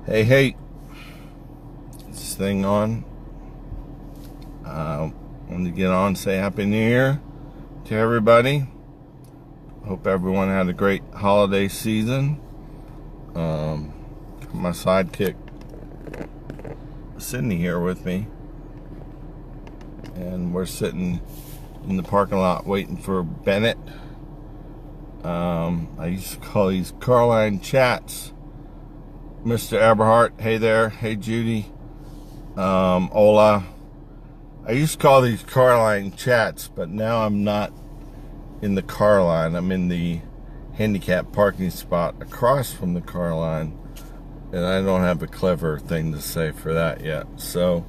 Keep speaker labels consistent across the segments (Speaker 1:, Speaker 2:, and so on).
Speaker 1: Hey, is this thing on? Wanted to get on, say Happy New Year to everybody. Hope everyone had a great holiday season. My sidekick, Sydney, here with me. And we're sitting in the parking lot waiting for Bennett. I used to call these Carline chats. Mr. Eberhardt, hey there. Hey, Judy. Ola. I used to call these Carline chats, but now I'm not in the car line. I'm in the handicap parking spot across from the car line, and I don't have a clever thing to say for that yet. So,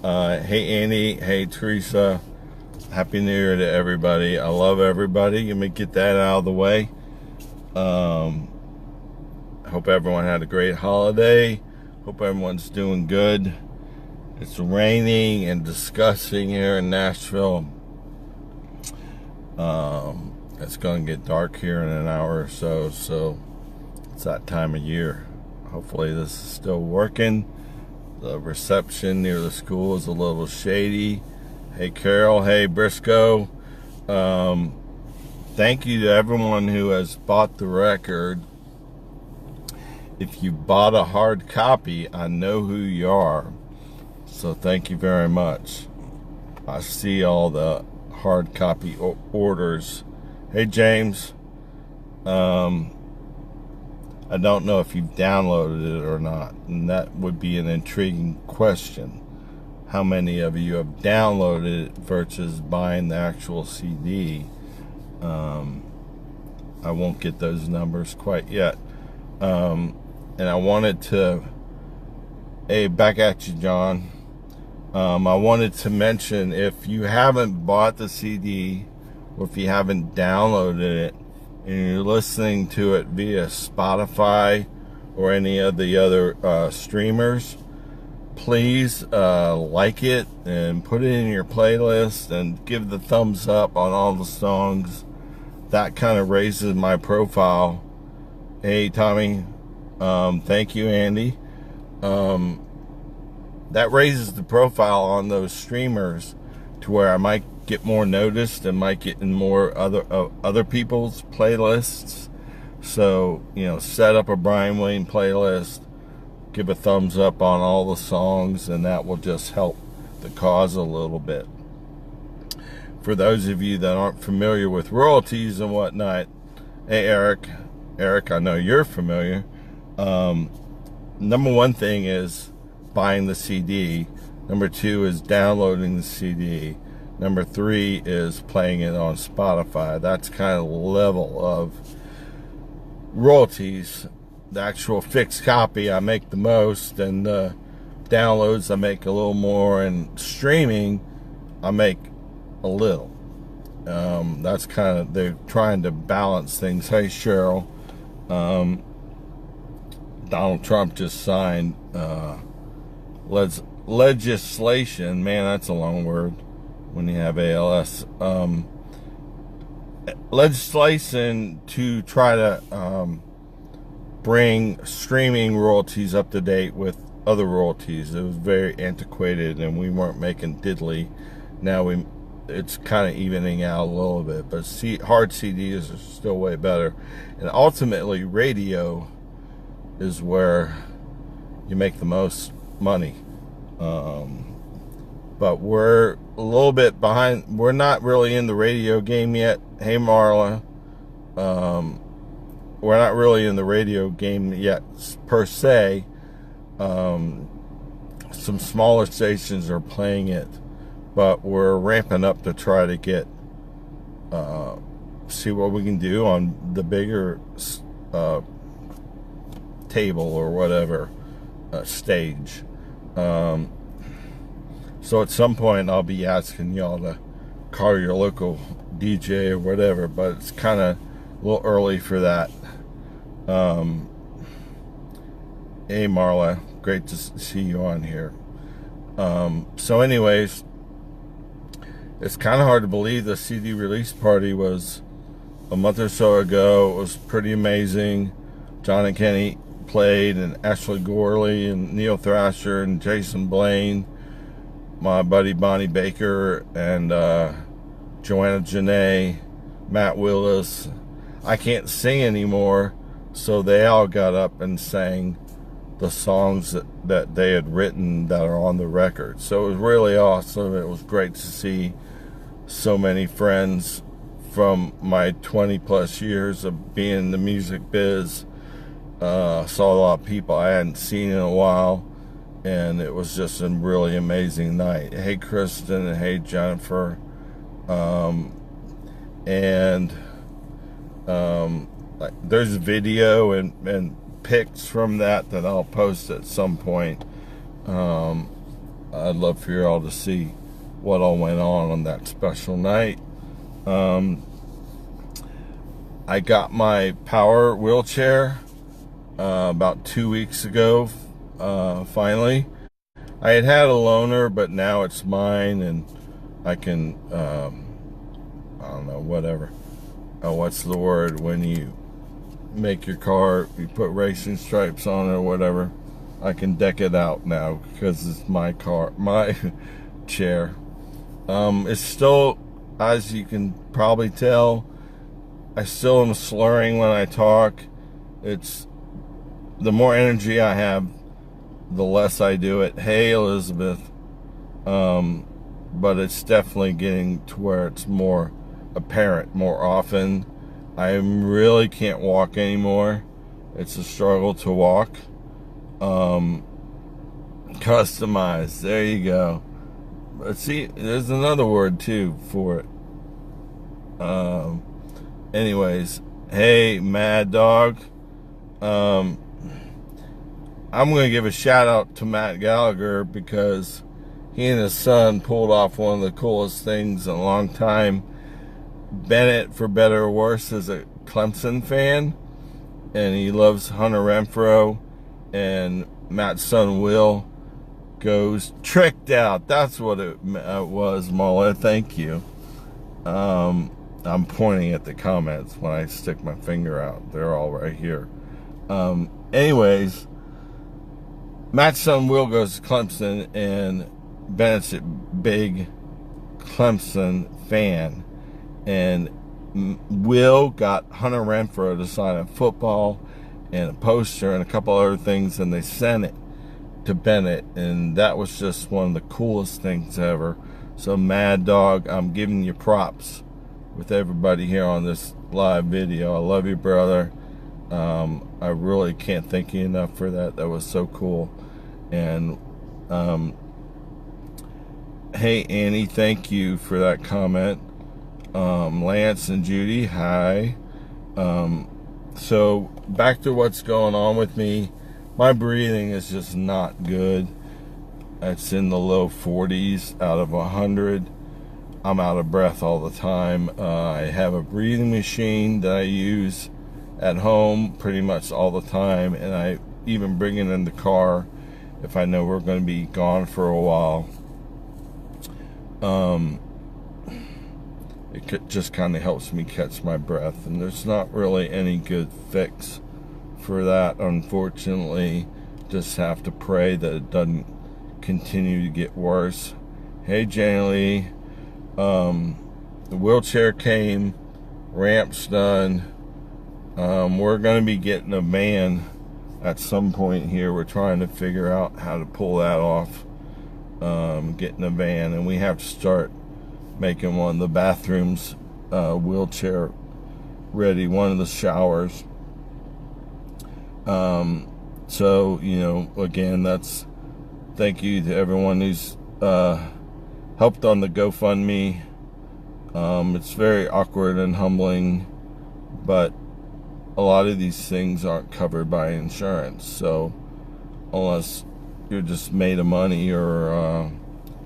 Speaker 1: hey, Andy. Hey, Teresa. Happy New Year to everybody. I love everybody. Let me get that out of the way. Hope everyone had a great holiday. Hope everyone's doing good. It's raining and disgusting here in Nashville. It's going to get dark here in an hour or so, so it's that time of year. Hopefully this is still working. The reception near the school is a little shady. Hey, Carol. Hey, Briscoe. Thank you to everyone who has bought the record. If you bought a hard copy, I know who you are. So thank you very much. I see all the hard copy orders. Hey, James. I don't know if you've downloaded it or not, and that would be an intriguing question. How many of you have downloaded it versus buying the actual CD? I won't get those numbers quite yet. And I wanted to, hey, back at you, John. I wanted to mention, if you haven't bought the CD, or if you haven't downloaded it, and you're listening to it via Spotify or any of the other streamers, please like it and put it in your playlist and give the thumbs up on all the songs. That kind of raises my profile. Hey, Tommy. Thank you, Andy. That raises the profile on those streamers to where I might get more noticed and might get in more other people's playlists. So, set up a Bryan Wayne playlist, give a thumbs up on all the songs, and that will just help the cause a little bit. For those of you that aren't familiar with royalties and whatnot, hey, Eric, I know you're familiar. Number one thing is buying the CD. Number two is downloading the CD. Number three is playing it on Spotify. That's kind of the level of royalties. The actual fixed copy, I make the most, and downloads, I make a little more, and streaming, I make a little. That's kind of, they're trying to balance things. Hey, Cheryl. Donald Trump just signed legislation. Man, that's a long word when you have ALS. Legislation to try to bring streaming royalties up to date with other royalties. It was very antiquated, and we weren't making diddly. Now it's kind of evening out a little bit, but hard CDs are still way better. And ultimately, radio is where you make the most money. But we're a little bit behind. We're not really in the radio game yet. Hey, Marla. We're not really in the radio game yet, per se. Some smaller stations are playing it, but we're ramping up to try to get, see what we can do on the bigger table or whatever stage. So at some point I'll be asking y'all to call your local DJ or whatever, but it's kind of a little early for that. Hey, Marla, great to see you on here. So anyways, it's kind of hard to believe the CD release party was a month or so ago. It was pretty amazing. John and Kenny played, and Ashley Gorley and Neil Thrasher and Jason Blaine, my buddy Bonnie Baker, and Joanna Janae, Matt Willis. I can't sing anymore, so they all got up and sang the songs that they had written that are on the record. So it was really awesome. It was great to see so many friends from my 20 plus years of being in the music biz. Saw a lot of people I hadn't seen in a while, and it was just a really amazing night. Hey Kristen, and hey Jennifer, there's video and pics from that I'll post at some point. I'd love for you all to see what all went on that special night. I got my power wheelchair about 2 weeks ago, finally. I had a loaner, but now it's mine, and I can, I don't know, whatever. What's the word when you make your car, you put racing stripes on it or whatever. I can deck it out now because it's my car, my chair. It's still, as you can probably tell, I still am slurring when I talk. It's the more energy I have, the less I do it. Hey Elizabeth. But it's definitely getting to where it's more apparent more often. I really can't walk anymore. It's a struggle to walk. Customized, there you go. But see, there's another word too for it. Anyways, hey Mad Dog. I'm gonna give a shout out to Matt Gallagher because he and his son pulled off one of the coolest things in a long time. Bennett, for better or worse, is a Clemson fan, and he loves Hunter Renfrow, and Matt's son Will goes tricked out. That's what it was, Mullet. Thank you. I'm pointing at the comments when I stick my finger out. They're all right here. Anyways, Matt's son Will goes to Clemson, and Bennett's a big Clemson fan. And Will got Hunter Renfrow to sign a football and a poster and a couple other things, and they sent it to Bennett, and that was just one of the coolest things ever. So Mad Dog, I'm giving you props with everybody here on this live video. I love you, brother. I really can't thank you enough for that. That was so cool. And hey Annie, thank you for that comment. Lance and Judy, hi. So back to what's going on with me. My breathing is just not good. It's in the low 40s out of 100. I'm out of breath all the time. I have a breathing machine that I use at home pretty much all the time, and I even bring it in the car if I know we're going to be gone for a while. It just kind of helps me catch my breath, and there's not really any good fix for that, unfortunately. Just have to pray that it doesn't continue to get worse. Hey Jane Lee, the wheelchair came, ramp's done. We're going to be getting a van at some point here. We're trying to figure out how to pull that off, getting a van, and we have to start making one of the bathrooms wheelchair ready, one of the showers. So, you know, again, that's thank you to everyone who's helped on the GoFundMe. It's very awkward and humbling, but a lot of these things aren't covered by insurance. So unless you're just made of money or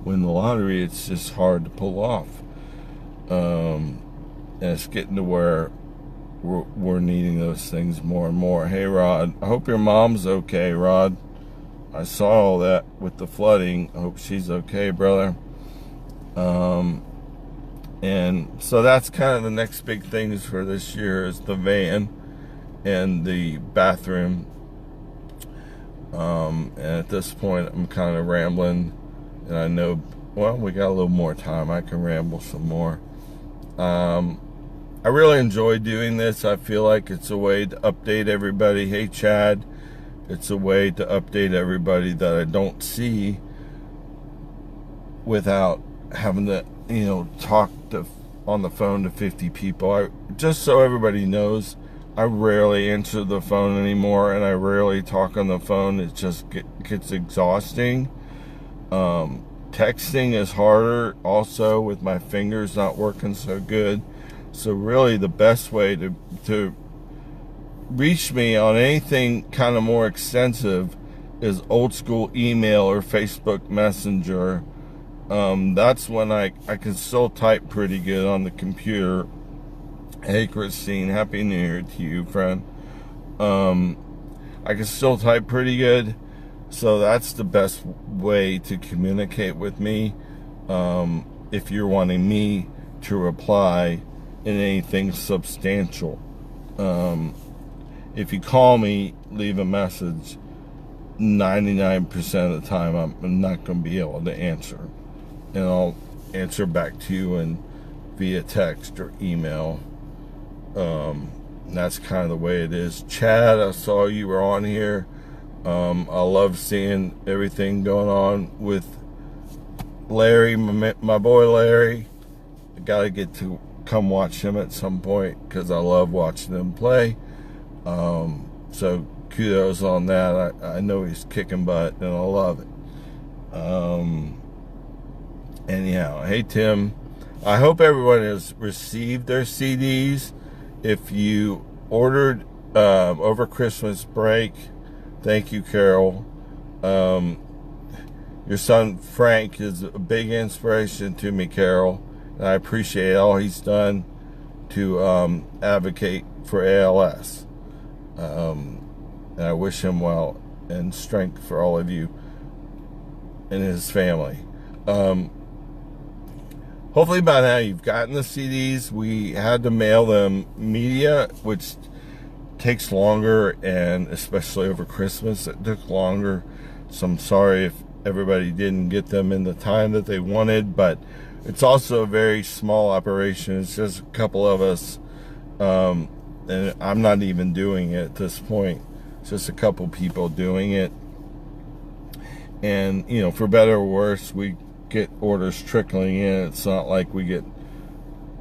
Speaker 1: win the lottery, it's just hard to pull off. And it's getting to where we're needing those things more and more. Hey Rod, I hope your mom's okay, Rod. I saw all that with the flooding. I hope she's okay, brother. And so that's kind of the next big things for this year is the van and the bathroom And at this point, I'm kind of rambling, and I know, well, we got a little more time. I can ramble some more. I really enjoy doing this. I feel like it's a way to update everybody. Hey, Chad. It's a way to update everybody that I don't see without having to, talk on the phone to 50 people. Just so everybody knows, I rarely answer the phone anymore, and I rarely talk on the phone. It just gets exhausting. Texting is harder also, with my fingers not working so good. So really the best way to reach me on anything kind of more extensive is old school email or Facebook Messenger. That's when I can still type pretty good on the computer. Hey Christine, Happy New Year to you, friend. I can still type pretty good, so that's the best way to communicate with me. If you're wanting me to reply in anything substantial. If you call me, leave a message, 99% of the time I'm not going to be able to answer. And I'll answer back to you via text or email. That's kind of the way it is. Chad, I saw you were on here. I love seeing everything going on with Larry, my boy Larry. I gotta get to come watch him at some point because I love watching him play. So kudos on that. I know he's kicking butt and I love it. Anyhow, hey Tim, I hope everyone has received their CDs. If you ordered over Christmas break, thank you, Carol. Your son Frank is a big inspiration to me, Carol, and I appreciate all he's done to advocate for ALS. And I wish him well and strength for all of you and his family. Hopefully by now you've gotten the CDs. We had to mail them media, which takes longer, and especially over Christmas it took longer. So I'm sorry if everybody didn't get them in the time that they wanted, but it's also a very small operation. It's just a couple of us, and I'm not even doing it at this point. It's just a couple people doing it. And, for better or worse, we get orders trickling in. It's not like we get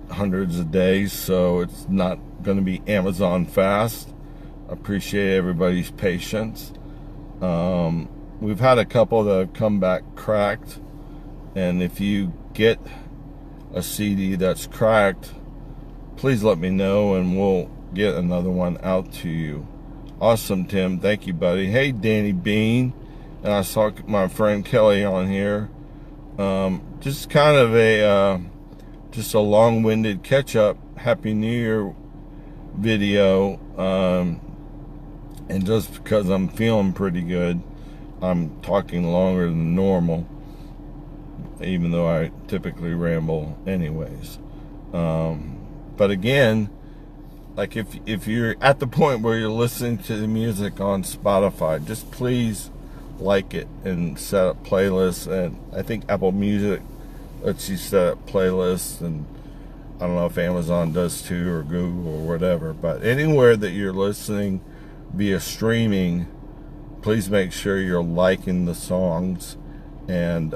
Speaker 1: hundreds of days, so it's not going to be Amazon fast. Appreciate everybody's patience. We've had a couple that have come back cracked, and if you get a CD that's cracked, please let me know and we'll get another one out to you. Awesome, Tim. Thank you, buddy. Hey, Danny Bean. And I saw my friend Kelly on here. Just kind of just a long-winded catch-up Happy New Year video. And just because I'm feeling pretty good, I'm talking longer than normal, even though I typically ramble anyways. But again, like if you're at the point where you're listening to the music on Spotify, just please like it and set up playlists. And I think Apple Music lets you set up playlists, and I don't know if Amazon does too, or Google or whatever. But anywhere that you're listening via streaming, please make sure you're liking the songs and